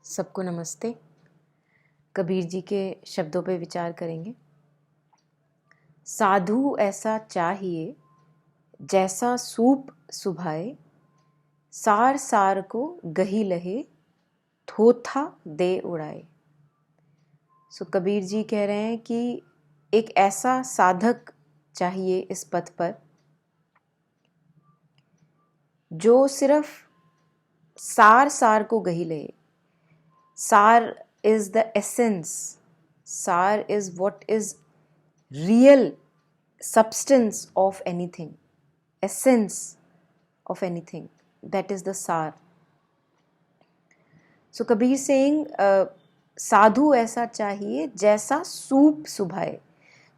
सबको नमस्ते। कबीर जी के शब्दों पे विचार करेंगे। साधु ऐसा चाहिए जैसा सूप सुभाए, सार सार को गही लहे, थोथा दे उड़ाए। कबीर जी कह रहे हैं कि एक ऐसा साधक चाहिए इस पथ पर जो सिर्फ सार सार को गही ले। सार is the essence. Sar is what is real substance of anything, essence of anything. That is the sar. So Kabir saying, sadhu ऐसा चाहिए जैसा soup सुभाए.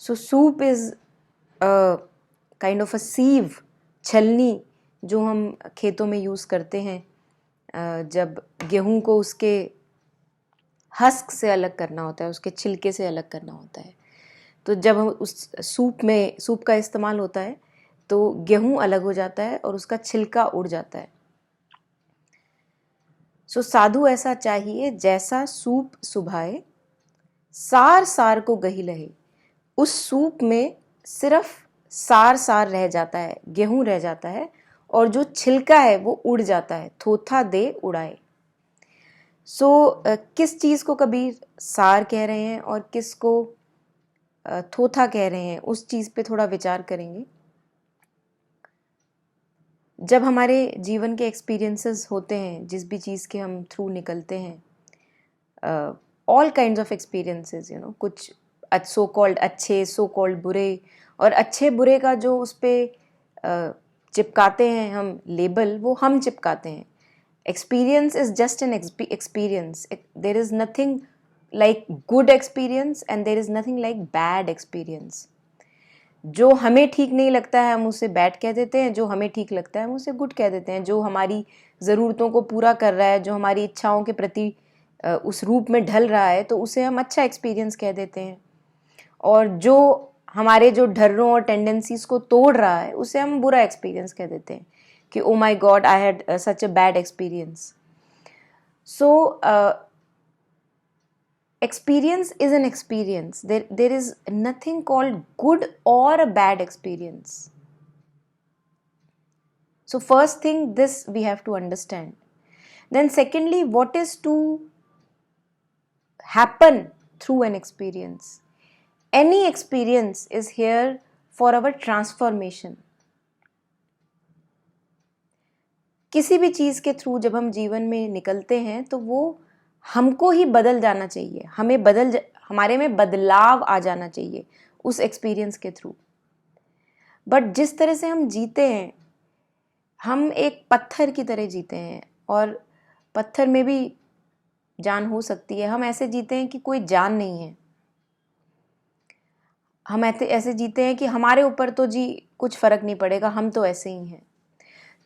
So soup is a kind of a sieve, छलनी जो हम खेतों में use करते हैं जब गेहूं को उसके हस्क से अलग करना होता है, उसके छिलके से अलग करना होता है। तो जब हम उस सूप का इस्तेमाल होता है तो गेहूं अलग हो जाता है और उसका छिलका उड़ जाता है। साधु ऐसा चाहिए जैसा सूप सुभाए, सार सार को गही लहे। उस सूप में सिर्फ सार सार रह जाता है, गेहूं रह जाता है और जो छिलका है वो उड़ जाता है, थोथा दे उड़ाए। किस चीज़ को कबीर सार कह रहे हैं और किसको थोथा कह रहे हैं, उस चीज़ पे थोड़ा विचार करेंगे। जब हमारे जीवन के एक्सपीरियंसेस होते हैं, जिस भी चीज़ के हम थ्रू निकलते हैं, ऑल काइंड्स ऑफ एक्सपीरियंसेस, कुछ सो कॉल्ड अच्छे, सो कॉल्ड बुरे, और अच्छे बुरे का जो उस पर चिपकाते हैं हम लेबल, वो हम चिपकाते हैं। Experience is just an experience. There is nothing like good experience and there is nothing like bad experience. जो हमें ठीक नहीं लगता है हम उसे बैड कह देते हैं, जो हमें ठीक लगता है हम उसे गुड कह देते हैं। जो हमारी ज़रूरतों को पूरा कर रहा है, जो हमारी इच्छाओं के प्रति उस रूप में ढल रहा है, तो उसे हम अच्छा एक्सपीरियंस कह देते हैं। और जो हमारे जो डरों और टेंडेंसीज को तोड़ रहा है उसे हम बुरा एक्सपीरियंस कह देते हैं कि oh my God, I had such a bad experience. Experience is an experience. There is nothing called good or a bad experience. So first thing, this we have to understand. Then secondly, what is to happen through an experience? Any experience is here for our transformation. किसी भी चीज़ के through जब हम जीवन में निकलते हैं तो वो हमको ही बदल जाना चाहिए, हमारे में बदलाव आ जाना चाहिए उस एक्सपीरियंस के थ्रू। बट जिस तरह से हम जीते हैं, हम एक पत्थर की तरह जीते हैं, और पत्थर में भी जान हो सकती है। हम ऐसे जीते हैं कि कोई जान नहीं है। हम ऐसे जीते हैं कि हमारे ऊपर तो जी कुछ फ़र्क नहीं पड़ेगा, हम तो ऐसे ही हैं।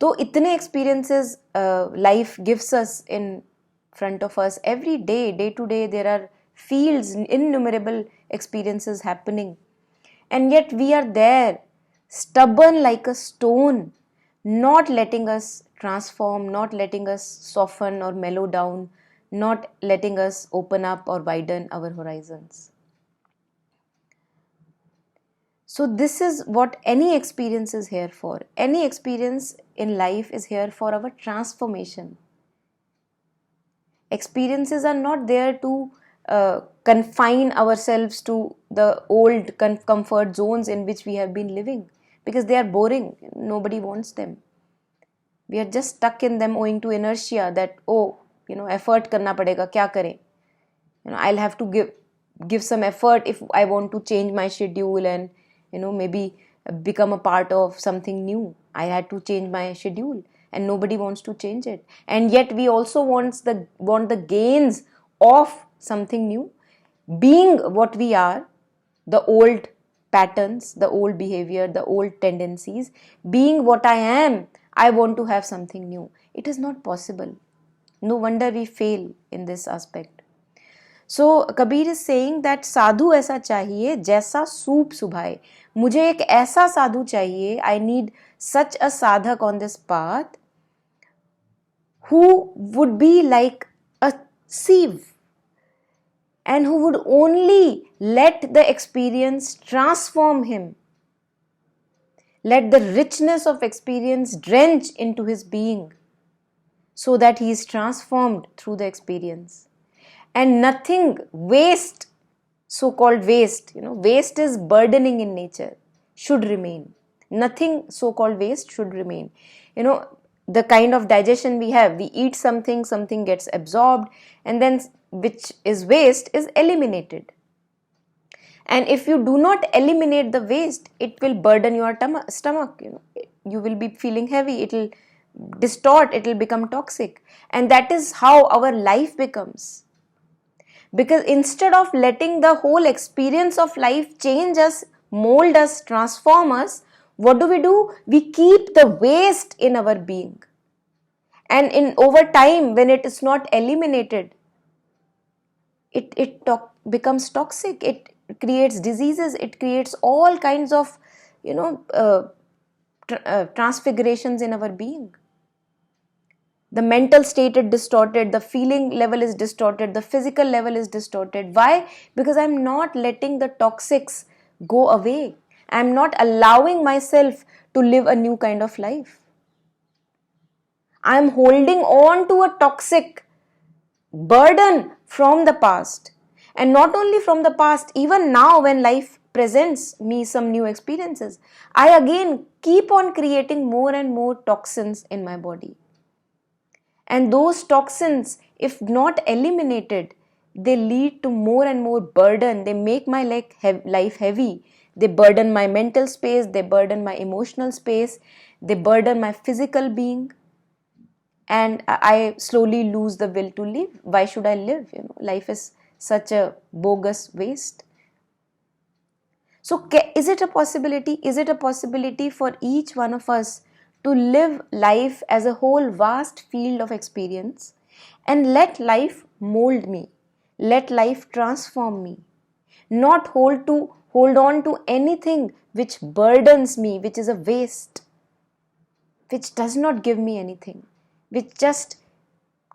तो इतने experiences life gives us in front of us every day to day. There are fields, innumerable experiences happening, and yet we are there, stubborn like a stone, not letting us transform, not letting us soften or mellow down, not letting us open up or widen our horizons. So this is what any experience is here for. Any experience in life is here for our transformation. Experiences are not there to confine ourselves to the old comfort zones in which we have been living, because they are boring. Nobody wants them. We are just stuck in them owing to inertia that, effort करना पड़ेगा, क्या करें? I'll have to give some effort if I want to change my schedule and maybe become a part of something new. I had to change my schedule. And nobody wants to change it. And yet we also want the gains of something new. Being what we are, the old patterns, the old behavior, the old tendencies, being what I am, I want to have something new. It is not possible. No wonder we fail in this aspect. So Kabir is saying that साधु ऐसा चाहिए जैसा soup सुभाए. मुझे एक ऐसा साधु चाहिए. I need such a sadhak on this path who would be like a sieve, and who would only let the experience transform him. Let the richness of experience drench into his being so that he is transformed through the experience. And nothing waste, so-called waste, waste is burdening in nature, should remain. Nothing so-called waste should remain. The kind of digestion we have, we eat something, something gets absorbed, and then which is waste is eliminated. And if you do not eliminate the waste, it will burden your stomach. You will be feeling heavy, it will distort, it will become toxic. And that is how our life becomes. Because instead of letting the whole experience of life change us, mold us, transform us, what do? We keep the waste in our being. And over time, when it is not eliminated, it becomes toxic. It creates diseases. It creates all kinds of, transfigurations in our being. The mental state is distorted, the feeling level is distorted, the physical level is distorted. Why? Because I'm not letting the toxics go away. I'm not allowing myself to live a new kind of life. I'm holding on to a toxic burden from the past. And not only from the past, even now when life presents me some new experiences, I again keep on creating more and more toxins in my body. And those toxins, if not eliminated, they lead to more and more burden. They make my life heavy. They burden my mental space, they burden my emotional space, they burden my physical being. And I slowly lose the will to live. Why should I live? Life is such a bogus waste. So is it a possibility? Is it a possibility for each one of us to live life as a whole vast field of experience and let life mold me, let life transform me, not hold on to anything which burdens me, which is a waste, which does not give me anything, which just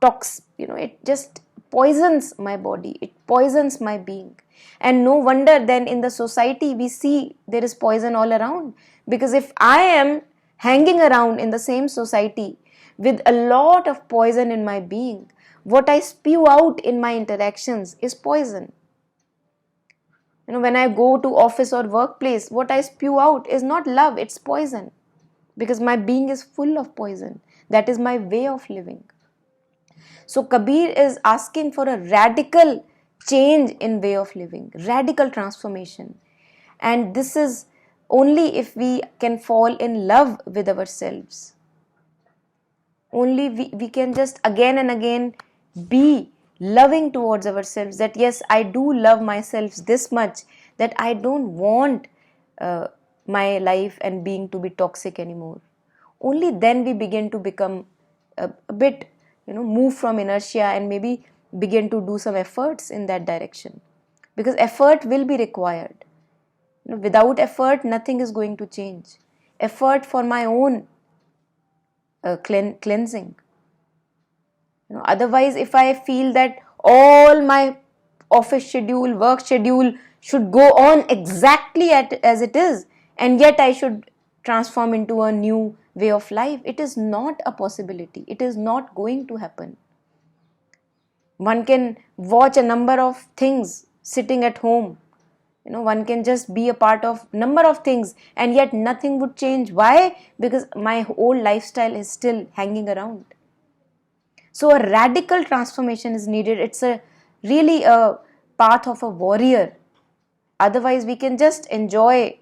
it just poisons my body, it poisons my being. And no wonder then in the society we see there is poison all around, because if I am hanging around in the same society with a lot of poison in my being, what I spew out in my interactions is poison. When I go to office or workplace, what I spew out is not love, it's poison, because my being is full of poison. That is my way of living. So Kabir is asking for a radical change in way of living, radical transformation. And this is only if we can fall in love with ourselves. Only we can just again and again be loving towards ourselves, that yes, I do love myself this much that I don't want my life and being to be toxic anymore. Only then we begin to become a bit, move from inertia and maybe begin to do some efforts in that direction, because effort will be required. Without effort, nothing is going to change. Effort for my own cleansing. Otherwise, if I feel that all my office schedule, work schedule should go on exactly as it is, and yet I should transform into a new way of life, it is not a possibility. It is not going to happen. One can watch a number of things sitting at home. One can just be a part of number of things, and yet nothing would change. Why? Because my old lifestyle is still hanging around. So a radical transformation is needed. It's really a path of a warrior. Otherwise, we can just enjoy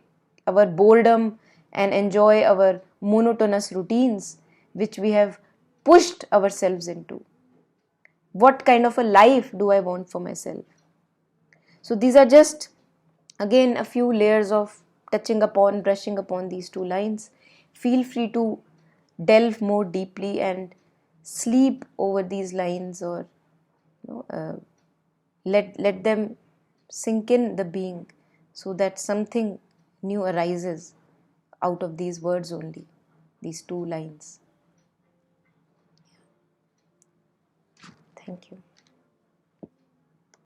our boredom and enjoy our monotonous routines which we have pushed ourselves into. What kind of a life do I want for myself? So these are just again a few layers of brushing upon these two lines. Feel free to delve more deeply and sleep over these lines, or let them sink in the being, so that something new arises out of these words only, these two lines. Thank you.